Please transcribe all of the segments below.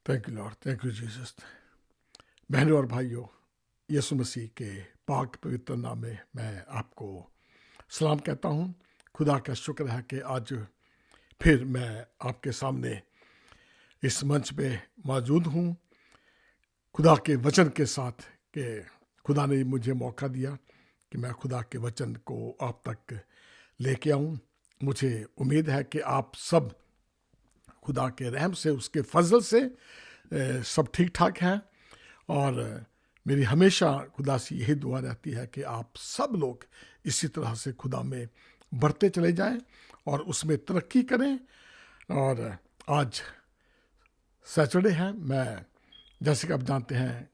Thank you Lord, thank you Jesus. बहनों और भाइयों, यीशु मसीह के पाक पवित्र नाम में मैं आपको सलाम कहता हूँ। खुदा का शुक्र है कि आज फिर मैं आपके सामने इस मंच पे मौजूद हूँ, खुदा के वचन के साथ। कि खुदा ने मुझे मौका दिया कि मैं खुदा के वचन को आप तक लेके आऊँ। मुझे उम्मीद है कि आप सब खुदा के रहम से, उसके फजल से सब ठीक ठाक हैं। और मेरी हमेशा खुदा से यही दुआ रहती है कि आप सब लोग इसी तरह से खुदा में बढ़ते चले जाएं और उसमें तरक्की करें। और आज सैटरडे है। मैं, जैसे कि आप जानते हैं,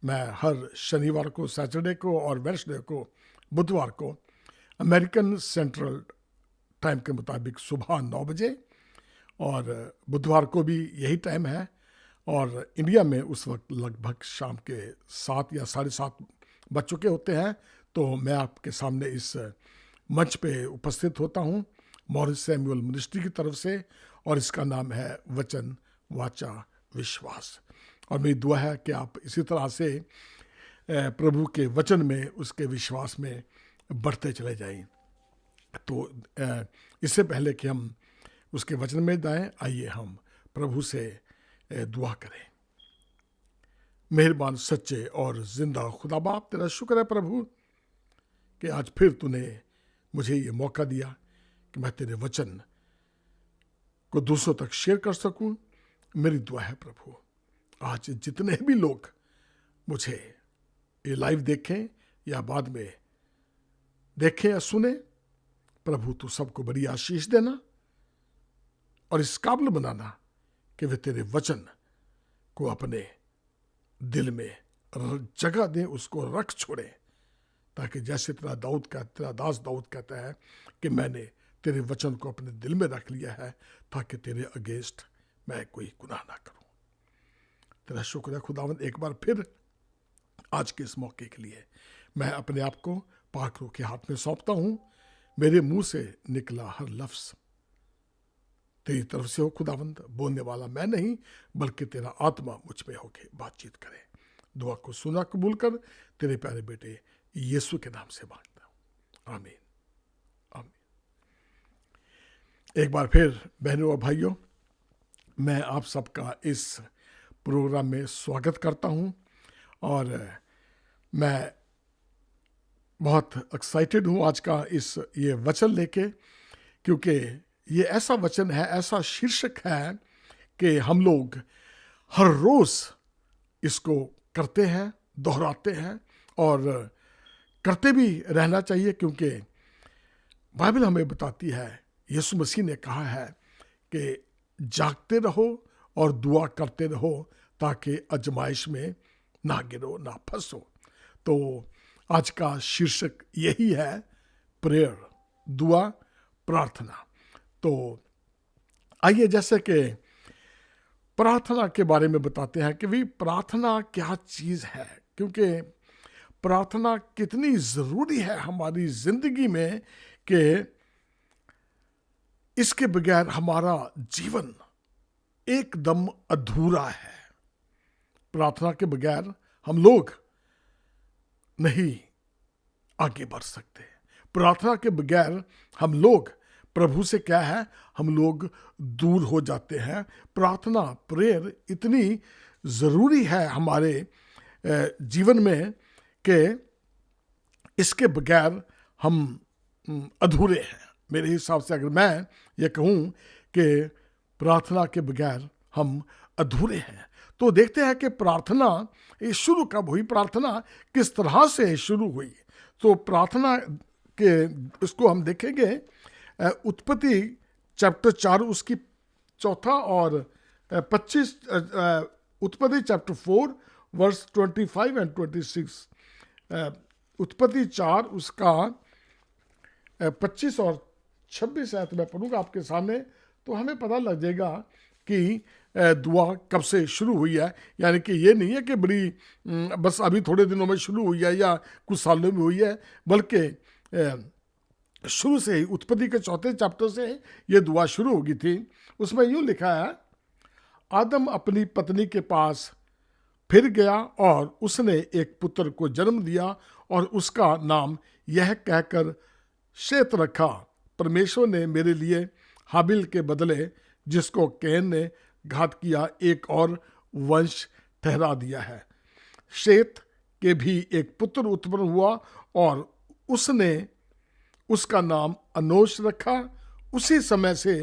मैं हर शनिवार को, सैटरडे को और वेडनेसडे को, बुधवार को अमेरिकन सेंट्रल टाइम के मुताबिक सुबह 9 बजे, और बुधवार को भी यही टाइम है। और इंडिया में उस वक्त लगभग शाम के 7 या 7:30 बज चुके होते हैं। तो मैं आपके सामने इस मंच पे उपस्थित होता हूँ मॉरिस सैमुअल मिनिस्ट्री की तरफ से, और इसका नाम है वचन वाचा विश्वास। और मेरी दुआ है कि आप इसी तरह से प्रभु के वचन में, उसके विश्वास में बढ़ते चले जाएं। तो इससे पहले कि हम उसके वचन में जाएं, आइए हम प्रभु से दुआ करें। मेहरबान, सच्चे और जिंदा खुदा बाप, तेरा शुक्र है प्रभु कि आज फिर तूने मुझे ये मौका दिया कि मैं तेरे वचन को दूसरों तक शेयर कर सकूं। मेरी दुआ है प्रभु, आज जितने भी लोग मुझे ये लाइव देखें या बाद में देखें या सुने, प्रभु तू सबको बड़ी आशीष देना और इस काबिल बनाना कि वे तेरे वचन को अपने दिल में जगह दें, उसको रख छोड़े, ताकि जैसे तेरा दास दाऊद कहता है कि मैंने तेरे वचन को अपने दिल में रख लिया है, ताकि तेरे अगेंस्ट मैं कोई गुनाह ना करूं। तेरा शुक्र है खुदावंद, एक बार फिर आज के इस मौके के लिए मैं अपने आप को पाक रूह के हाथ में सौंपता हूं। मेरे मुंह से निकला हर लफ्ज तेरी तरफ से हो खुदावंद। बोलने वाला मैं नहीं, बल्कि तेरा आत्मा मुझ में होके बातचीत करे। दुआ को सुना कबूल कर, तेरे प्यारे बेटे यीशु के नाम से मांगता हूं, आमीन, आमीन। एक बार फिर बहनों और भाइयों, मैं आप सबका इस प्रोग्राम में स्वागत करता हूं। और मैं बहुत एक्साइटेड हूं आज का ये वचन लेके, क्योंकि ये ऐसा वचन है, ऐसा शीर्षक है कि हम लोग हर रोज इसको करते हैं, दोहराते हैं और करते भी रहना चाहिए। क्योंकि बाइबल हमें बताती है, यीशु मसीह ने कहा है कि जागते रहो और दुआ करते रहो, ताकि आजमाइश में ना गिरो, ना फंसो। तो आज का शीर्षक यही है, प्रेयर, दुआ, प्रार्थना। तो आइए, जैसे कि प्रार्थना के बारे में बताते हैं कि भाई प्रार्थना क्या चीज़ है, क्योंकि प्रार्थना कितनी ज़रूरी है हमारी ज़िंदगी में कि इसके बगैर हमारा जीवन एकदम अधूरा है। प्रार्थना के बगैर हम लोग नहीं आगे बढ़ सकते। प्रार्थना के बगैर हम लोग प्रभु से क्या है, हम लोग दूर हो जाते हैं। प्रार्थना, प्रेयर इतनी ज़रूरी है हमारे जीवन में कि इसके बगैर हम अधूरे हैं। मेरे हिसाब से अगर मैं ये कहूँ कि प्रार्थना के बगैर हम अधूरे हैं, तो देखते हैं कि प्रार्थना ये शुरू कब हुई, प्रार्थना किस तरह से शुरू हुई। तो प्रार्थना के इसको हम देखेंगे उत्पत्ति चैप्टर 4 उसकी 4 और 25, उत्पत्ति चैप्टर 4 वर्स 25 एंड 26। उत्पत्ति 4 उसका 25 और 26 है, तो मैं पढ़ूंगा आपके सामने, तो हमें पता लग जाएगा कि दुआ कब से शुरू हुई है। यानी कि ये नहीं है कि बड़ी बस अभी थोड़े दिनों में शुरू हुई है या कुछ सालों में हुई है, बल्कि शुरू से ही उत्पत्ति के 4 चैप्टर से ये दुआ शुरू होगी थी। उसमें यूँ लिखा है, आदम अपनी पत्नी के पास फिर गया और उसने एक पुत्र को जन्म दिया और उसका नाम यह कहकर शेत रखा, परमेश्वर ने मेरे लिए हाबिल के बदले, जिसको कैन ने घात किया, एक और वंश ठहरा दिया है। शेत के भी एक पुत्र उत्पन्न हुआ और उसने उसका नाम अनोश रखा। उसी समय से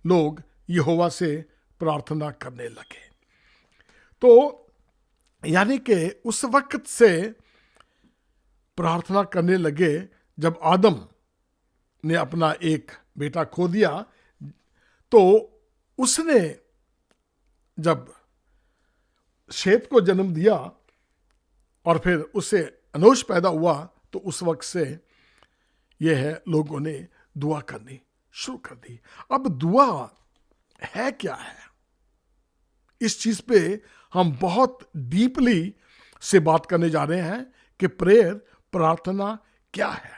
लोग यहोवा से प्रार्थना करने लगे। तो यानी कि उस वक्त से प्रार्थना करने लगे जब आदम ने अपना एक बेटा खो दिया। तो उसने जब शेत को जन्म दिया और फिर उससे अनोश पैदा हुआ, तो उस वक्त से यह है लोगों ने दुआ करनी शुरू कर दी। अब दुआ है क्या है, इस चीज पे हम बहुत डीपली से बात करने जा रहे हैं कि प्रेयर, प्रार्थना क्या है।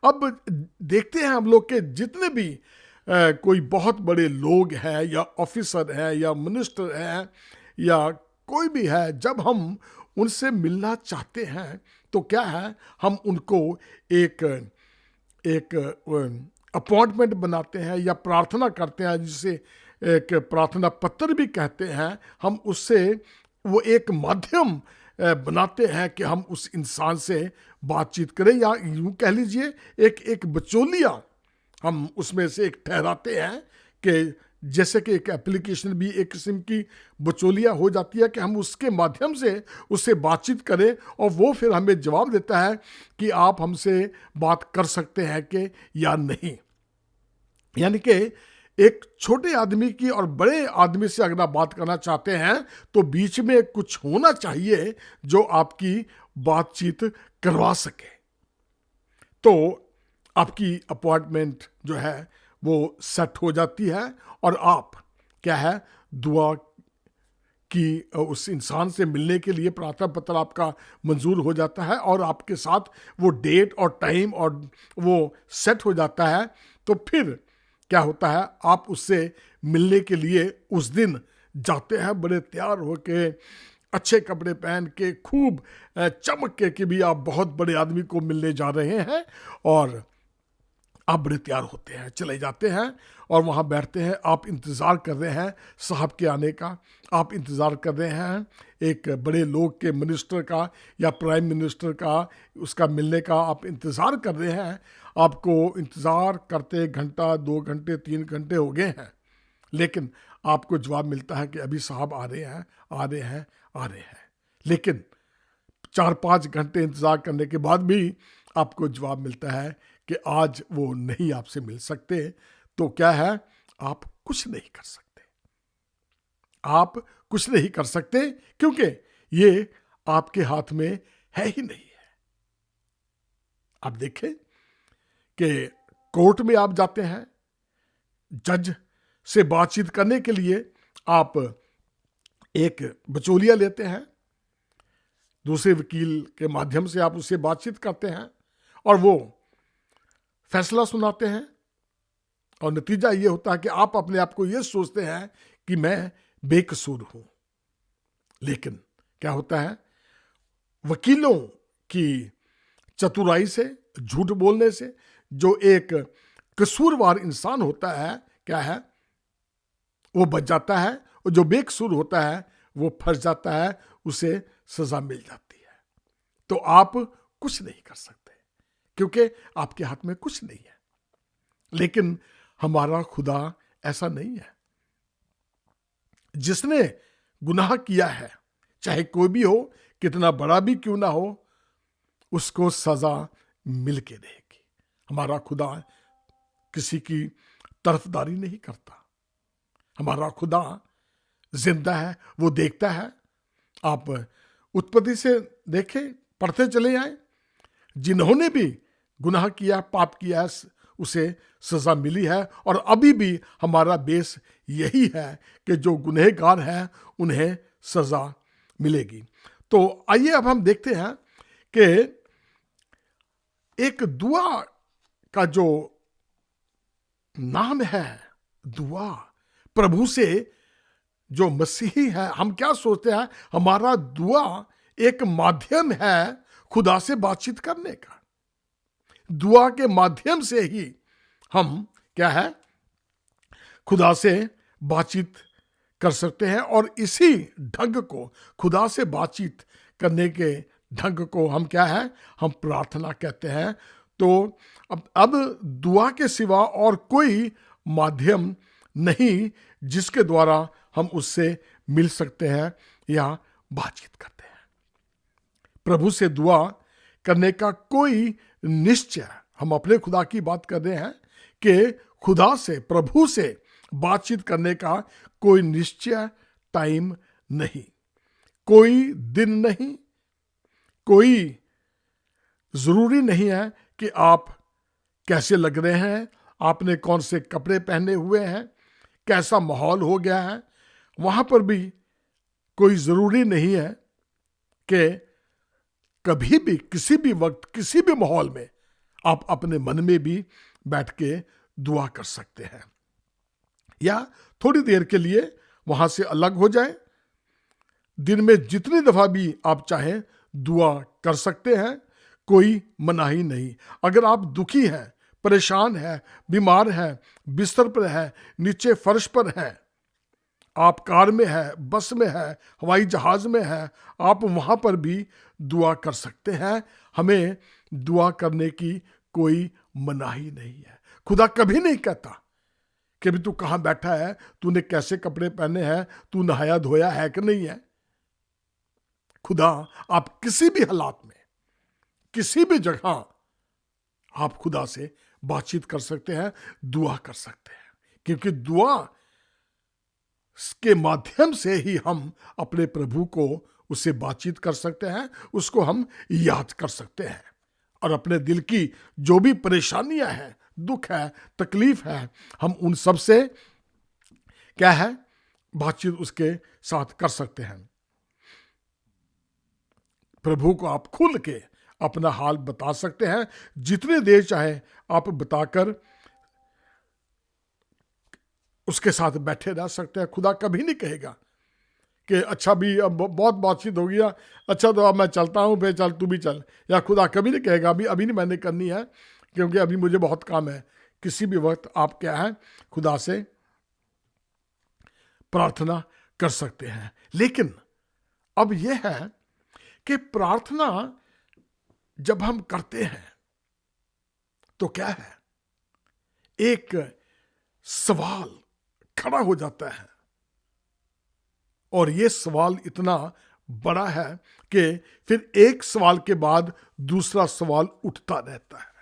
अब देखते हैं हम लोग के जितने भी कोई बहुत बड़े लोग हैं या ऑफिसर हैं या मिनिस्टर हैं या कोई भी है, जब हम उनसे मिलना चाहते हैं तो क्या है, हम उनको एक अपॉइंटमेंट बनाते हैं या प्रार्थना करते हैं, जिसे एक प्रार्थना पत्र भी कहते हैं। हम उससे वो एक माध्यम बनाते हैं कि हम उस इंसान से बातचीत करें, या यूं कह लीजिए एक बिचौलिया हम उसमें से एक ठहराते हैं कि जैसे कि एक एप्लीकेशन भी एक किस्म की बिचौलिया हो जाती है कि हम उसके माध्यम से उससे बातचीत करें और वो फिर हमें जवाब देता है कि आप हमसे बात कर सकते हैं कि या नहीं। यानी कि एक छोटे आदमी की और बड़े आदमी से अगर आप बात करना चाहते हैं तो बीच में कुछ होना चाहिए जो आपकी बातचीत करवा सके। तो आपकी अपॉइंटमेंट जो है वो सेट हो जाती है और आप क्या है, दुआ की उस इंसान से मिलने के लिए प्रार्थना पत्र आपका मंजूर हो जाता है और आपके साथ वो डेट और टाइम और वो सेट हो जाता है। तो फिर क्या होता है, आप उससे मिलने के लिए उस दिन जाते हैं बड़े तैयार होके, अच्छे कपड़े पहन के, खूब चमक के कि भी आप बहुत बड़े आदमी को मिलने जा रहे हैं, और आप बड़े तैयार होते हैं, चले जाते हैं और वहाँ बैठते हैं। आप इंतज़ार कर रहे हैं साहब के आने का, आप इंतज़ार कर रहे हैं एक बड़े लोग के, मिनिस्टर का या प्राइम मिनिस्टर का, उसका मिलने का आप इंतज़ार कर रहे हैं। आपको इंतज़ार करते घंटा, 2 घंटे, 3 घंटे हो गए हैं, लेकिन आपको जवाब मिलता है कि अभी साहब आ रहे हैं, आ रहे हैं, आ रहे हैं। लेकिन 4-5 घंटे इंतज़ार करने के बाद भी आपको जवाब मिलता है कि आज वो नहीं आपसे मिल सकते। तो क्या है, आप कुछ नहीं कर सकते, आप कुछ नहीं कर सकते क्योंकि ये आपके हाथ में है ही नहीं है। आप देखें कि कोर्ट में आप जाते हैं, जज से बातचीत करने के लिए आप एक बिचौलिया लेते हैं, दूसरे वकील के माध्यम से आप उससे बातचीत करते हैं और वो फैसला सुनाते हैं, और नतीजा ये होता है कि आप अपने आप को ये सोचते हैं कि मैं बेकसूर हूं। लेकिन क्या होता है, वकीलों की चतुराई से, झूठ बोलने से, जो एक कसूरवार इंसान होता है क्या है, वो बच जाता है, और जो बेकसूर होता है वो फंस जाता है, उसे सजा मिल जाती है। तो आप कुछ नहीं कर सकते क्योंकि आपके हाथ में कुछ नहीं है। लेकिन हमारा खुदा ऐसा नहीं है। जिसने गुनाह किया है, चाहे कोई भी हो, कितना बड़ा भी क्यों ना हो, उसको सजा मिल के रहेगी। हमारा खुदा किसी की तरफदारी नहीं करता। हमारा खुदा जिंदा है, वो देखता है। आप उत्पत्ति से देखें, पढ़ते चले आए, जिन्होंने भी गुनाह किया, पाप किया है, उसे सजा मिली है। और अभी भी हमारा बेस यही है कि जो गुनहगार हैं उन्हें सजा मिलेगी। तो आइए अब हम देखते हैं कि एक दुआ का जो नाम है, दुआ प्रभु से जो मसीही है, हम क्या सोचते हैं, हमारा दुआ एक माध्यम है खुदा से बातचीत करने का। दुआ के माध्यम से ही हम क्या है, खुदा से बातचीत कर सकते हैं। और इसी ढंग को, खुदा से बातचीत करने के ढंग को हम क्या है, हम प्रार्थना कहते हैं। तो अब दुआ के सिवा और कोई माध्यम नहीं जिसके द्वारा हम उससे मिल सकते हैं या बातचीत करते हैं। प्रभु से दुआ करने का कोई निश्चय, हम अपने खुदा की बात कर रहे हैं कि खुदा से, प्रभु से बातचीत करने का कोई निश्चय टाइम नहीं, कोई दिन नहीं, कोई जरूरी नहीं है कि आप कैसे लग रहे हैं, आपने कौन से कपड़े पहने हुए हैं, कैसा माहौल हो गया है। वहां पर भी कोई जरूरी नहीं है कि कभी भी, किसी भी वक्त, किसी भी माहौल में आप अपने मन में भी बैठ के दुआ कर सकते हैं, या थोड़ी देर के लिए वहां से अलग हो जाए। दिन में जितनी दफा भी आप चाहें दुआ कर सकते हैं, कोई मनाही नहीं। अगर आप दुखी हैं, परेशान हैं, बीमार हैं, बिस्तर पर हैं, नीचे फर्श पर हैं, आप कार में हैं, बस में हैं, हवाई जहाज में हैं, आप वहां पर भी दुआ कर सकते हैं। हमें दुआ करने की कोई मनाही नहीं है। खुदा कभी नहीं कहता कि भी तू कहां बैठा है, तूने कैसे कपड़े पहने हैं, तू नहाया धोया है कि नहीं है। खुदा, आप किसी भी हालात में, किसी भी जगह आप खुदा से बातचीत कर सकते हैं, दुआ कर सकते हैं, क्योंकि दुआ के माध्यम से ही हम अपने प्रभु को, उससे बातचीत कर सकते हैं, उसको हम याद कर सकते हैं, और अपने दिल की जो भी परेशानियां हैं, दुख है, तकलीफ है, हम उन सब से क्या है, बातचीत उसके साथ कर सकते हैं। प्रभु को आप खुल के अपना हाल बता सकते हैं, जितने देर चाहे आप बताकर उसके साथ बैठे रह सकते हैं। खुदा कभी नहीं कहेगा कि अच्छा भी अब बहुत बातचीत हो गया, अच्छा तो अब मैं चलता हूँ, फिर चल तू भी चल। या खुदा कभी नहीं कहेगा अभी अभी नहीं मैंने करनी है, क्योंकि अभी मुझे बहुत काम है। किसी भी वक्त आप क्या है, खुदा से प्रार्थना कर सकते हैं। लेकिन अब यह है कि प्रार्थना जब हम करते हैं तो क्या है, एक सवाल खड़ा हो जाता है, और यह सवाल इतना बड़ा है कि फिर एक सवाल के बाद दूसरा सवाल उठता रहता है।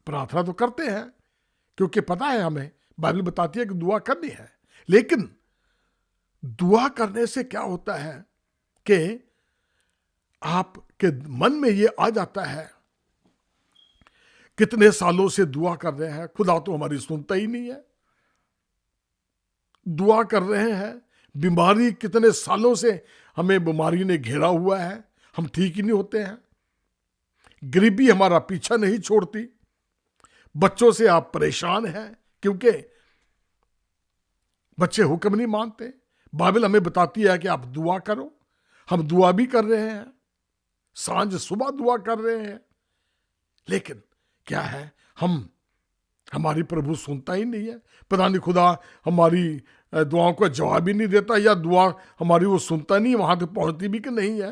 प्रार्थना तो करते हैं क्योंकि पता है, हमें बाइबल बताती है कि दुआ करनी है, लेकिन दुआ करने से क्या होता है कि आपके मन में ये आ जाता है, कितने सालों से दुआ कर रहे हैं, खुदा तो हमारी सुनता ही नहीं है। दुआ कर रहे हैं, बीमारी कितने सालों से हमें बीमारी ने घेरा हुआ है, हम ठीक ही नहीं होते हैं। गरीबी हमारा पीछा नहीं छोड़ती। बच्चों से आप परेशान हैं क्योंकि बच्चे हुक्म नहीं मानते। बाइबल हमें बताती है कि आप दुआ करो, हम दुआ भी कर रहे हैं, सांझ सुबह दुआ कर रहे हैं, लेकिन क्या है, हमारी प्रभु सुनता ही नहीं है। पता नहीं खुदा हमारी दुआओं का जवाब ही नहीं देता, या दुआ हमारी वो सुनता नहीं, वहां तक पहुंचती भी कि नहीं है।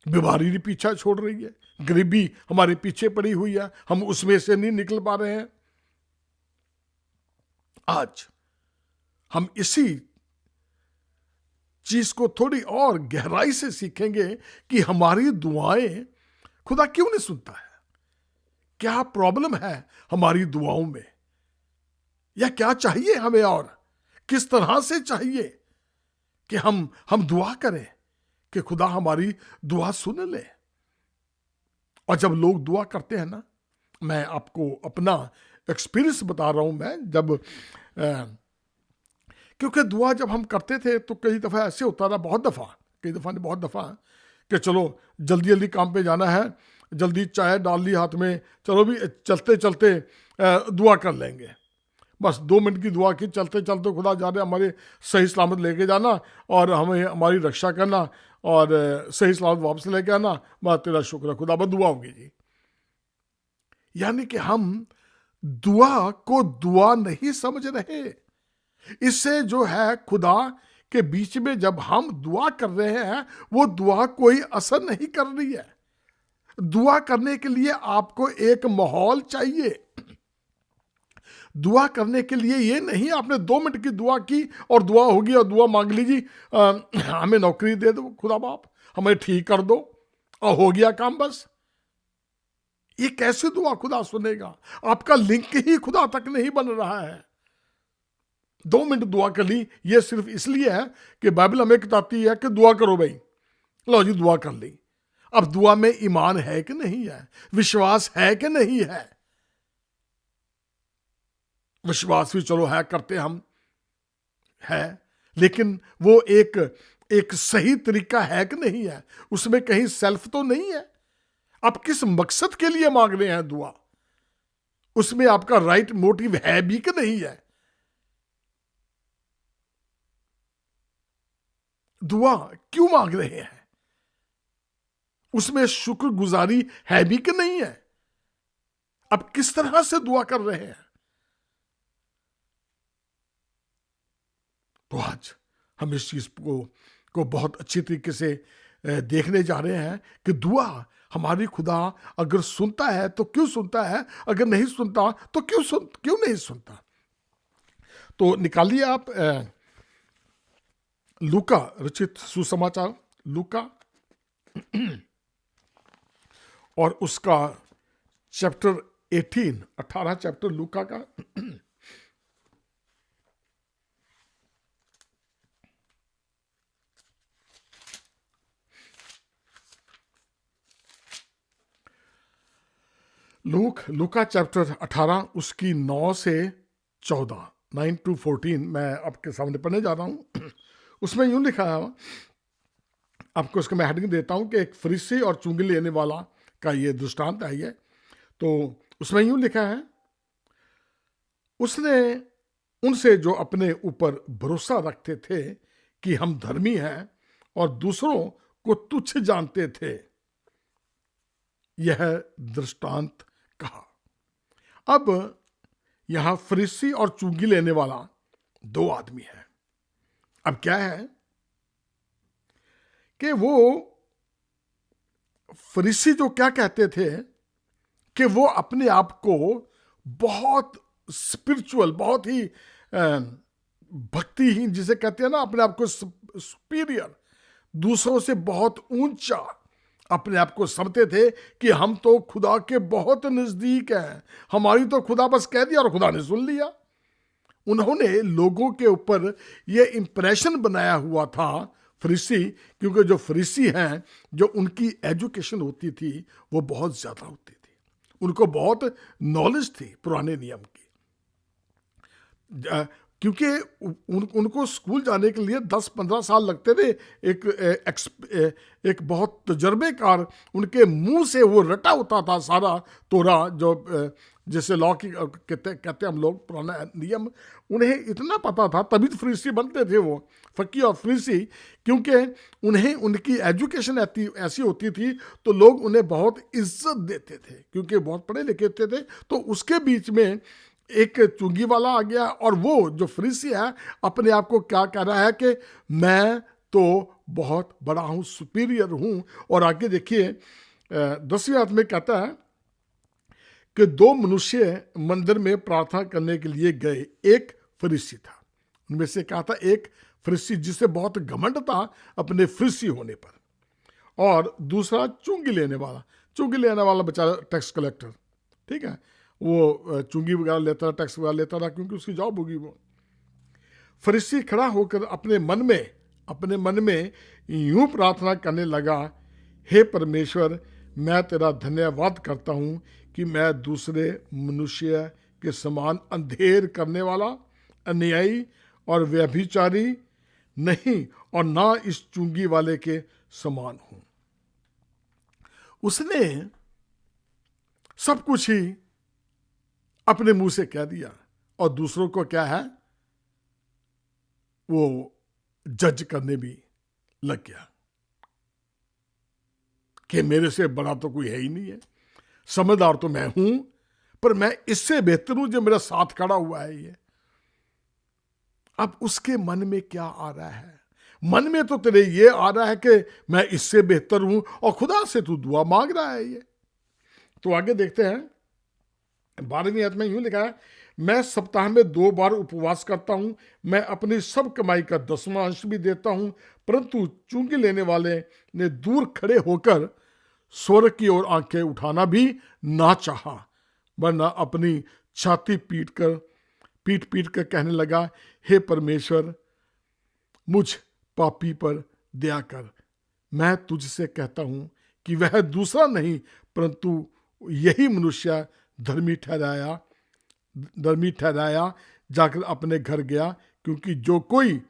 बीमारी भी पीछा छोड़ रही है, गरीबी हमारे पीछे पड़ी हुई है, हम उसमें से नहीं निकल पा रहे हैं। आज हम इसी चीज को थोड़ी और गहराई से सीखेंगे कि हमारी दुआएं खुदा क्यों नहीं सुनता है, क्या प्रॉब्लम है हमारी दुआओं में, या क्या चाहिए हमें, और किस तरह से चाहिए कि हम दुआ करें कि खुदा हमारी दुआ सुन ले। और जब लोग दुआ करते हैं ना, मैं आपको अपना एक्सपीरियंस बता रहा हूं, मैं जब क्योंकि दुआ जब हम करते थे तो कई दफ़ा ऐसे होता था, बहुत दफ़ा कि चलो जल्दी जल्दी काम पे जाना है, जल्दी चाय डाल ली हाथ में, चलो भी चलते चलते दुआ कर लेंगे। बस 2 मिनट की दुआ की, चलते चलते खुदा जा रहे हमारे सही सलामत लेके जाना और हमें हमारी रक्षा करना और सही सलामत वापस लेके आना, बस तेरा शुक्र है खुदा, बस दुआ होगी जी। यानी कि हम दुआ को दुआ नहीं समझ रहे। इससे जो है खुदा के बीच में जब हम दुआ कर रहे हैं, वो दुआ कोई असर नहीं कर रही है। दुआ करने के लिए आपको एक माहौल चाहिए। दुआ करने के लिए ये नहीं आपने 2 मिनट की दुआ की और दुआ होगी और दुआ मांग लीजिए हमें नौकरी दे दो खुदा बाप, हमें ठीक कर दो और हो गया काम बस। ये कैसे दुआ खुदा सुनेगा? आपका लिंक ही खुदा तक नहीं बन रहा है। 2 मिनट दुआ कर ली, ये सिर्फ इसलिए है कि बाइबल हमें बताती है कि दुआ करो भाई, लो जी दुआ कर ली। अब दुआ में ईमान है कि नहीं है, विश्वास है कि नहीं है? विश्वास भी चलो है, करते हम है, लेकिन वो एक सही तरीका है कि नहीं है? उसमें कहीं सेल्फ तो नहीं है। आप किस मकसद के लिए मांग रहे हैं दुआ, उसमें आपका राइट मोटिव है भी कि नहीं है? दुआ क्यों मांग रहे हैं, उसमें शुक्रगुजारी है भी कि नहीं है? अब किस तरह से दुआ कर रहे हैं? तो आज हम इस चीज को बहुत अच्छी तरीके से देखने जा रहे हैं कि दुआ हमारी खुदा अगर सुनता है तो क्यों सुनता है, अगर नहीं सुनता तो क्यों नहीं सुनता। तो निकालिए आप लूका रचित सुसमाचार, लूका और उसका चैप्टर 18 चैप्टर लूका का लूका चैप्टर 18 उसकी 9 से 14, 9 to 14 मैं आपके सामने पढ़ने जा रहा हूं। उसमें यूं लिखा है, आपको उसका मैं हेडिंग देता हूं कि एक फरीसी और चुंगी लेने वाला का ये दृष्टांत है। ये तो उसमें यूं लिखा है, उसने उनसे जो अपने ऊपर भरोसा रखते थे कि हम धर्मी हैं और दूसरों को तुच्छ जानते थे, यह दृष्टांत कहा। अब यहां फरीसी और चुंगी लेने वाला 2 आदमी है। अब क्या है कि वो फरीसी जो क्या कहते थे कि वो अपने आप को बहुत स्पिरिचुअल, बहुत ही भक्तिहीन, जिसे कहते हैं ना, अपने आप को सुपीरियर, दूसरों से बहुत ऊंचा अपने आप को समझते थे कि हम तो खुदा के बहुत नजदीक हैं, हमारी तो खुदा बस कह दिया और खुदा ने सुन लिया। उन्होंने लोगों के ऊपर ये इंप्रेशन बनाया हुआ था फरीसी, क्योंकि जो फरीसी हैं, जो उनकी एजुकेशन होती थी वो बहुत ज्यादा होती थी, उनको बहुत नॉलेज थी पुराने नियम की। क्योंकि उनको स्कूल जाने के लिए 10-15 साल लगते थे। एक बहुत तजर्बेकार उनके मुंह से वो रटा होता था सारा तोरा, जो जैसे लॉ की कहते हम लोग, पुराना नियम, उन्हें इतना पता था, तभी तो फरीसी बनते थे वो, फकीह और फरीसी, क्योंकि उन्हें उनकी एजुकेशन ऐसी होती थी तो लोग उन्हें बहुत इज्जत देते थे, क्योंकि बहुत पढ़े लिखे थे। तो उसके बीच में एक चुंगी वाला आ गया और वो जो फरीसी है अपने आप को क्या कह रहा है कि मैं तो बहुत बड़ा हूं, सुपीरियर हूं। और आगे देखिए 10वीं आयत में कहता है कि 2 मनुष्य मंदिर में प्रार्थना करने के लिए गए। एक फरीसी था, उनमें से कहा था एक फरीसी जिसे बहुत घमंड था अपने फरीसी होने पर, और दूसरा चुंगी लेने वाला बेचारा टैक्स कलेक्टर, ठीक है, वो चुंगी वगैरह लेता था, टैक्स वगैरह लेता था, क्योंकि उसकी जॉब होगी वो। फरीसी खड़ा होकर अपने मन में यूं प्रार्थना करने लगा, हे परमेश्वर, मैं तेरा धन्यवाद करता हूं कि मैं दूसरे मनुष्य के समान अंधेर करने वाला, अन्यायी और व्यभिचारी नहीं, और ना इस चुंगी वाले के समान हूं। उसने सब कुछ ही अपने मुंह से कह दिया, और दूसरों को क्या है, वो जज करने भी लग गया कि मेरे से बड़ा तो कोई है ही नहीं है, समझदार तो मैं हूं, पर मैं इससे बेहतर हूं जो मेरा साथ खड़ा हुआ है ये। अब उसके मन में क्या आ रहा है? मन में तो तेरे ये आ रहा है कि मैं इससे बेहतर हूं, और खुदा से तू दुआ मांग रहा है ये। तो आगे देखते हैं, 12वीं आयत में यूं लिखा है, मैं सप्ताह में 2 बार उपवास करता हूं, मैं अपनी सब कमाई का 10वां अंश भी देता हूं। परंतु चुंगी लेने वाले ने दूर खड़े होकर स्वर्ग की ओर आंखें उठाना भी ना चाहा, वरना अपनी छाती पीट पीट कर कहने लगा, हे परमेश्वर, मुझ पापी पर दया कर। मैं तुझसे कहता हूं कि वह दूसरा नहीं, परंतु यही मनुष्य धर्मी ठहराया जाकर अपने घर गया, क्योंकि जो कोई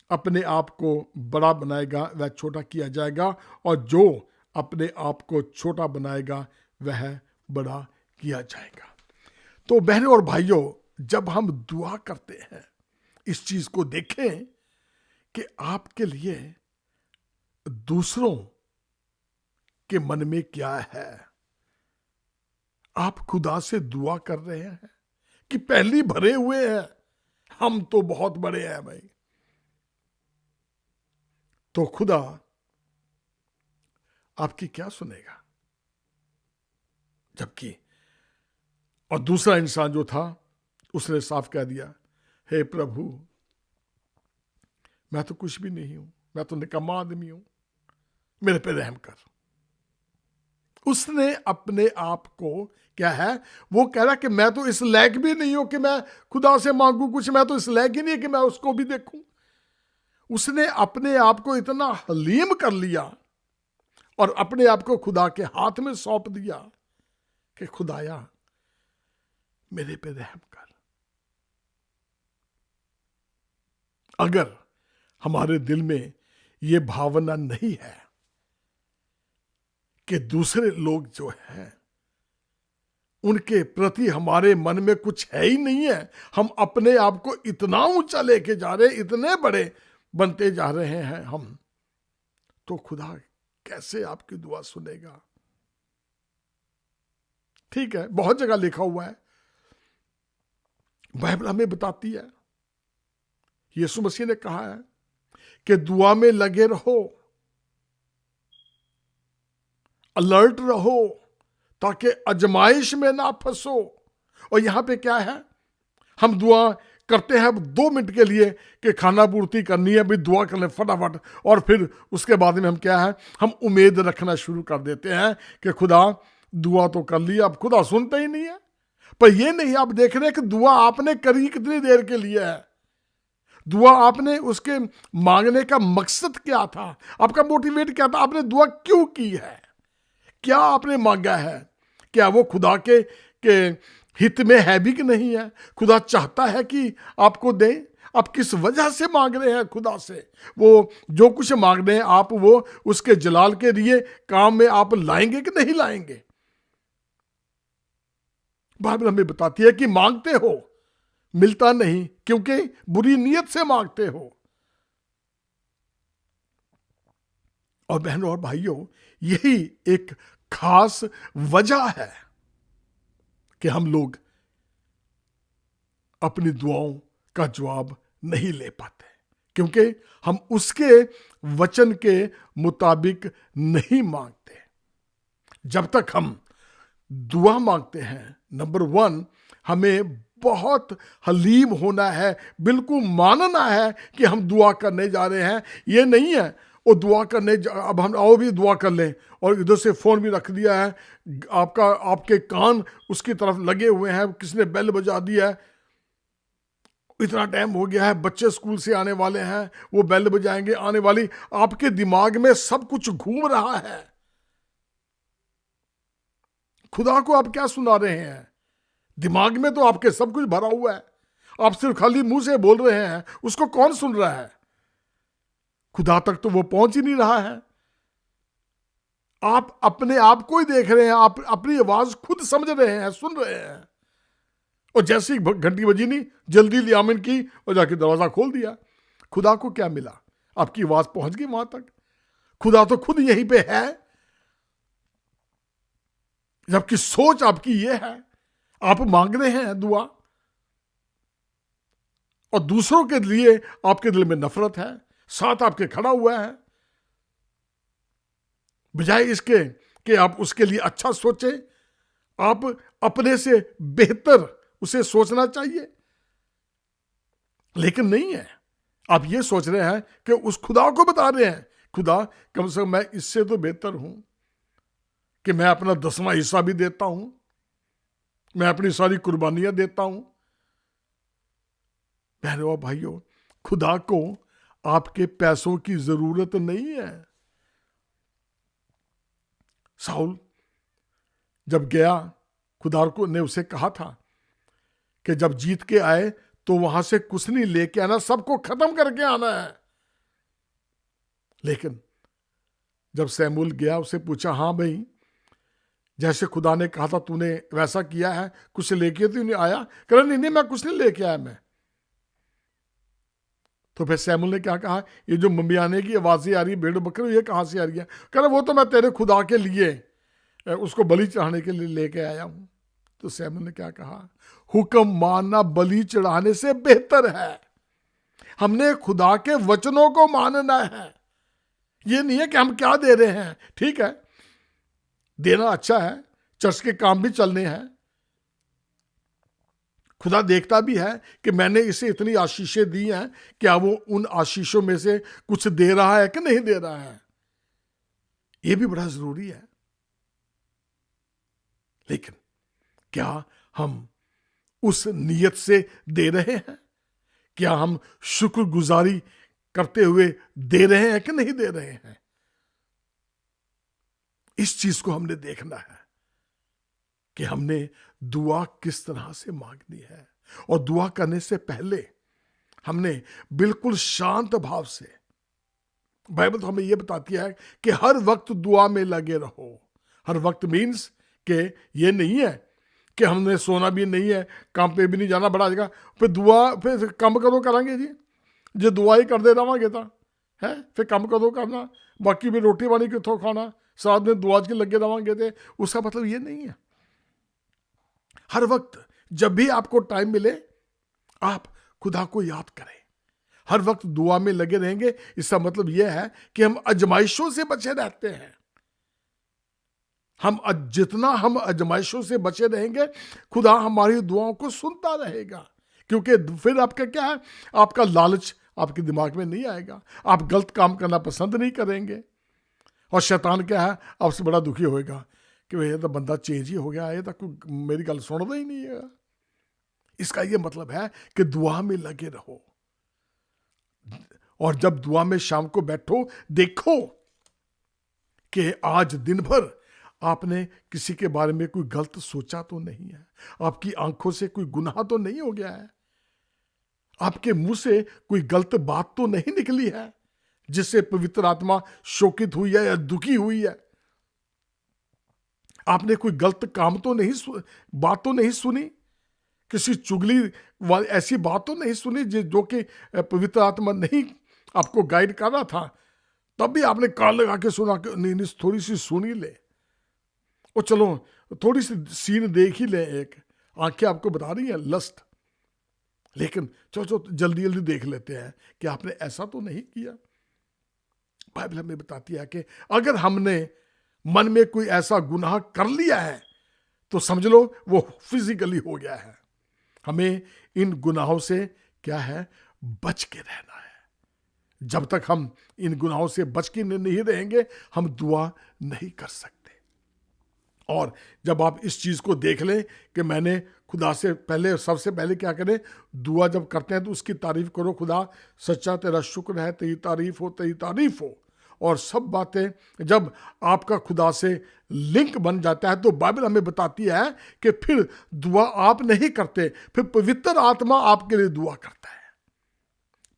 अपने आप को बड़ा बनाएगा वह छोटा किया जाएगा, और जो अपने आप को छोटा बनाएगा वह बड़ा किया जाएगा। तो बहनों और भाइयों, जब हम दुआ करते हैं, इस चीज को देखें कि आपके लिए दूसरों के मन में क्या है। आप खुदा से दुआ कर रहे हैं कि पहली भरे हुए हैं, हम तो बहुत बड़े हैं भाई, तो खुदा आपकी क्या सुनेगा? जबकि और दूसरा इंसान जो था उसने साफ कह दिया, हे प्रभु, मैं तो कुछ भी नहीं हूं, मैं तो निकम्मा आदमी हूं, मेरे पे रहम कर। उसने अपने आप को क्या है, वो कह रहा कि मैं तो इस लायक भी नहीं हूं कि मैं खुदा से मांगू कुछ, मैं तो इस लायक ही नहीं कि मैं उसको भी देखूं। उसने अपने आप को इतना हलीम कर लिया और अपने आप को खुदा के हाथ में सौंप दिया कि खुदाया मेरे पे रहम कर। अगर हमारे दिल में ये भावना नहीं है कि दूसरे लोग जो हैं उनके प्रति हमारे मन में कुछ है ही नहीं है, हम अपने आप को इतना ऊंचा लेके जा रहे, इतने बड़े बनते जा रहे हैं हम, तो खुदा कैसे आपकी दुआ सुनेगा? ठीक है, बहुत जगह लिखा हुआ है, बाइबल हमें बताती है, यीशु मसीह ने कहा है कि दुआ में लगे रहो, अलर्ट रहो, ताकि अजमाइश में ना फंसो। और यहां पे क्या है, हम दुआ करते हैं 2 मिनट के लिए कि खाना पूर्ति करनी है, भी दुआ कर लें फटाफट, और फिर उसके बाद में हम क्या है, हम उम्मीद रखना शुरू कर देते हैं कि खुदा दुआ तो कर ली, अब खुदा सुनते ही नहीं है। पर ये नहीं आप देख रहे कि दुआ आपने करी कितनी देर के लिए है, दुआ आपने उसके मांगने का मकसद क्या था, आपका मोटिवेट क्या था, आपने दुआ क्यों की है, क्या आपने मांगा है, क्या वो खुदा के हित में है भी कि नहीं है? खुदा चाहता है कि आपको दे, आप किस वजह से मांग रहे हैं खुदा से? वो जो कुछ मांग रहे हैं आप वो उसके जलाल के लिए काम में आप लाएंगे कि नहीं लाएंगे? बाइबल हमें बताती है कि मांगते हो मिलता नहीं क्योंकि बुरी नीयत से मांगते हो। और बहनों और भाइयों, यही एक खास वजह है कि हम लोग अपनी दुआओं का जवाब नहीं ले पाते, क्योंकि हम उसके वचन के मुताबिक नहीं मांगते। जब तक हम दुआ मांगते हैं, नंबर 1 हमें बहुत हलीम होना है, बिल्कुल मानना है कि हम दुआ करने जा रहे हैं। ये नहीं है वो दुआ करने अब हम आओ भी दुआ कर लें और इधर से फोन भी रख दिया है, आपके कान उसकी तरफ लगे हुए हैं, किसने बेल बजा दी है, इतना टाइम हो गया है, बच्चे स्कूल से आने वाले हैं, वो बेल बजाएंगे, आने वाली, आपके दिमाग में सब कुछ घूम रहा है। खुदा को आप क्या सुना रहे हैं? दिमाग में तो आपके सब कुछ भरा हुआ है, आप सिर्फ खाली मुंह से बोल रहे हैं, उसको कौन सुन रहा है? खुदा तक तो वो पहुंच ही नहीं रहा है। आप अपने आप को ही देख रहे हैं, आप अपनी आवाज खुद समझ रहे हैं, सुन रहे हैं, और जैसे ही घंटी बजी नहीं, जल्दी ले आमिन की और जाके दरवाजा खोल दिया। खुदा को क्या मिला? आपकी आवाज पहुंच गई वहां तक। खुदा तो खुद यहीं पे है, जबकि सोच आपकी ये है, आप मांग रहे हैं दुआ और दूसरों के लिए आपके दिल में नफरत है, साथ आपके खड़ा हुआ है। बजाय इसके कि आप उसके लिए अच्छा सोचें, आप अपने से बेहतर उसे सोचना चाहिए, लेकिन नहीं है। आप ये सोच रहे हैं कि उस खुदा को बता रहे हैं, खुदा कम से कम मैं इससे तो बेहतर हूं कि मैं अपना 10वां हिस्सा भी देता हूं, मैं अपनी सारी कुर्बानियां देता हूं। बहनों और भाइयों, खुदा को आपके पैसों की जरूरत नहीं है। साउल जब गया, खुदा को ने उसे कहा था कि जब जीत के आए तो वहां से कुछ नहीं लेके आना, सबको खत्म करके आना है। लेकिन जब सैमुअल गया, उसे पूछा, हाँ भाई जैसे खुदा ने कहा था तूने वैसा किया है, कुछ लेके तो नहीं आया? कह रहा नहीं मैं कुछ नहीं लेके आया मैं। तो फिर सैमुअल ने क्या कहा, ये जो मम्मियाने की आवाजें आ रही है भेड़ बकरे, ये कहां से आ रही है? कह रहा वो तो मैं तेरे खुदा के लिए उसको बलि चढ़ाने के लिए लेके आया हूं। तो सैमुअल ने क्या कहा, हुक्म मानना बलि चढ़ाने से बेहतर है। हमने खुदा के वचनों को मानना है। ये नहीं है कि हम क्या दे रहे हैं, ठीक है देना अच्छा है, चर्च के काम भी चलने हैं, खुदा देखता भी है कि मैंने इसे इतनी आशीषें दी हैं, क्या वो उन आशीषों में से कुछ दे रहा है कि नहीं दे रहा है। ये भी बड़ा जरूरी है। लेकिन क्या हम उस नियत से दे रहे हैं? क्या हम शुक्रगुजारी करते हुए दे रहे हैं कि नहीं दे रहे हैं? इस चीज को हमने देखना है कि हमने दुआ किस तरह से मांगनी है। और दुआ करने से पहले हमने बिल्कुल शांत भाव से, बाइबल तो हमें यह बताती है कि हर वक्त दुआ में लगे रहो। हर वक्त मीन्स कि ये नहीं है कि हमने सोना भी नहीं है, काम पे भी नहीं जाना, बड़ा जगह फिर दुआ, फिर काम करो करांगे जी, जो दुआ ही कर दे रवांगे तो है, फिर काम करो करना, बाकी भी रोटी पानी कितों खाना, साथ में दुआ के लगे रवांगे थे। उसका मतलब ये नहीं है। हर वक्त जब भी आपको टाइम मिले आप खुदा को याद करें। हर वक्त दुआ में लगे रहेंगे, इसका मतलब यह है कि हम अजमाइशों से बचे रहते हैं। जितना हम अजमाइशों से बचे रहेंगे, खुदा हमारी दुआओं को सुनता रहेगा। क्योंकि फिर आपका क्या है, आपका लालच आपके दिमाग में नहीं आएगा, आप गलत काम करना पसंद नहीं करेंगे। और शैतान क्या है, आपसे बड़ा दुखी होएगा कि ये तो बंदा चेंज ही हो गया, ये तो मेरी गल सुनता ही नहीं है। इसका ये मतलब है कि दुआ में लगे रहो। और जब दुआ में शाम को बैठो, देखो कि आज दिन भर आपने किसी के बारे में कोई गलत सोचा तो नहीं है, आपकी आंखों से कोई गुनाह तो नहीं हो गया है, आपके मुंह से कोई गलत बात तो नहीं निकली है जिससे पवित्र आत्मा शोकित हुई है या दुखी हुई है। आपने कोई गलत काम तो नहीं, बात तो नहीं सुनी, किसी चुगली वाली ऐसी बात तो नहीं सुनी जो कि पवित्र आत्मा नहीं आपको गाइड कर रहा था, तब भी आपने कान लगा के सुना कि नहीं थोड़ी सी सुनी ले, और चलो थोड़ी सी सीन देख ही ले, एक आंखें आपको बता रही हैं लस्ट, लेकिन चलो जल्दी जल्दी देख लेते हैं कि आपने ऐसा तो नहीं किया। बाइबल हमें बताती है कि अगर हमने मन में कोई ऐसा गुनाह कर लिया है तो समझ लो वो फिजिकली हो गया है। हमें इन गुनाहों से क्या है, बच के रहना है। जब तक हम इन गुनाहों से बच के नहीं रहेंगे, हम दुआ नहीं कर सकते। और जब आप इस चीज को देख लें कि मैंने खुदा से पहले, सबसे पहले क्या करें, दुआ जब करते हैं तो उसकी तारीफ करो। खुदा सच्चा तेरा शुक्र है, तेरी तारीफ हो, तेरी तारीफ हो। और सब बातें जब आपका खुदा से लिंक बन जाता है तो बाइबल हमें बताती है कि फिर दुआ आप नहीं करते, फिर पवित्र आत्मा आपके लिए दुआ करता है।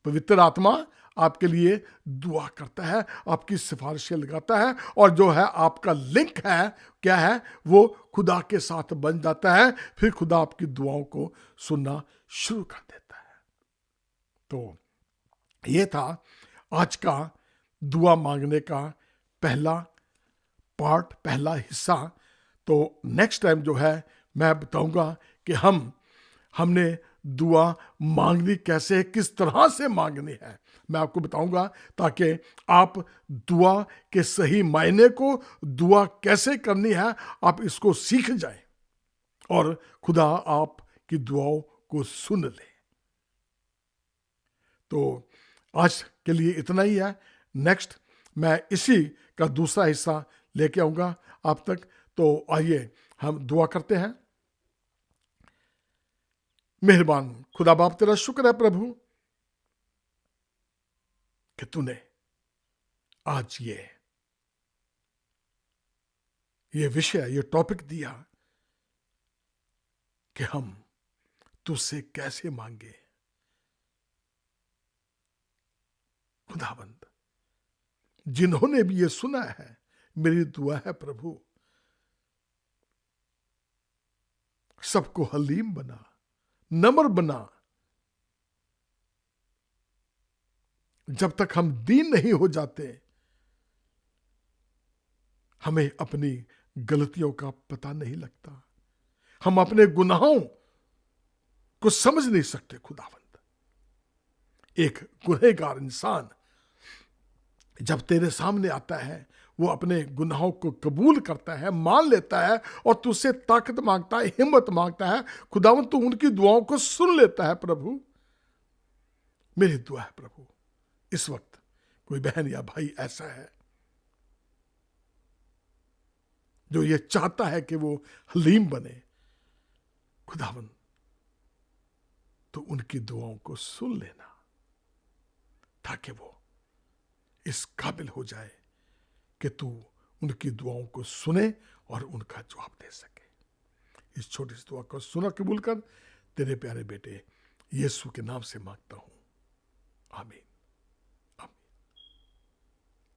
पवित्र आत्मा आपके लिए दुआ करता है, आपकी सिफारिशें लगाता है, और जो है आपका लिंक है, क्या है, वो खुदा के साथ बन जाता है। फिर खुदा आपकी दुआओं को सुनना शुरू कर देता है। तो ये था आज का दुआ मांगने का पहला पार्ट, पहला हिस्सा। तो नेक्स्ट टाइम जो है मैं बताऊंगा कि हमने दुआ मांगनी कैसे है, किस तरह से मांगनी है, मैं आपको बताऊंगा, ताकि आप दुआ के सही मायने को, दुआ कैसे करनी है, आप इसको सीख जाएं और खुदा आपकी दुआओं को सुन ले। तो आज के लिए इतना ही है। नेक्स्ट मैं इसी का दूसरा हिस्सा लेके आऊंगा आप तक। तो आइए हम दुआ करते हैं। मेहरबान खुदा बाप, तेरा शुक्र है प्रभु कि तूने आज ये विषय, ये टॉपिक दिया कि हम तुझसे कैसे मांगे। खुदाबंद, जिन्होंने भी ये सुना है, मेरी दुआ है प्रभु, सबको हलीम बना, नम्र बना। जब तक हम दीन नहीं हो जाते, हमें अपनी गलतियों का पता नहीं लगता, हम अपने गुनाहों को समझ नहीं सकते। खुदावंद, एक गुनहगार इंसान जब तेरे सामने आता है, वो अपने गुनाहों को कबूल करता है, मान लेता है, और तुझसे ताकत मांगता है, हिम्मत मांगता है। खुदावंद, तू उनकी दुआओं को सुन लेता है प्रभु। मेरी दुआ है प्रभु, इस वक्त कोई बहन या भाई ऐसा है जो ये चाहता है कि वो हलीम बने, खुदावन तो उनकी दुआओं को सुन लेना, ताकि वो इस काबिल हो जाए कि तू उनकी दुआओं को सुने और उनका जवाब दे सके। इस छोटी सी दुआ को सुना कबूल कर, तेरे प्यारे बेटे यीशु के नाम से मांगता हूं, आमीन।